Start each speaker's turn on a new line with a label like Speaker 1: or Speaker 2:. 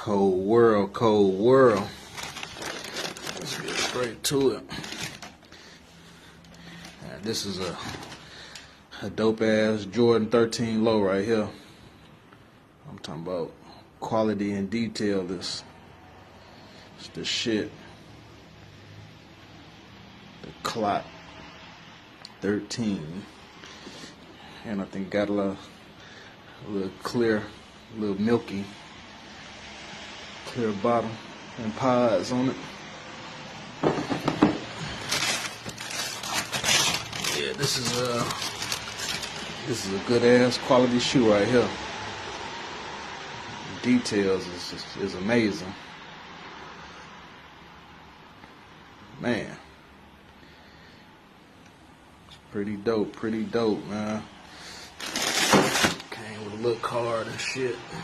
Speaker 1: Cold world, cold world. Let's get straight to it. This is a dope ass Jordan 13 low right here. I'm talking about quality and detail. It's the shit. The Clot 13. And I think got a little clear, a little milky, clear bottom and pods on it. Yeah, this is a good ass quality shoe right here. The details is amazing. Man, it's pretty dope, man. Came with a little card and shit.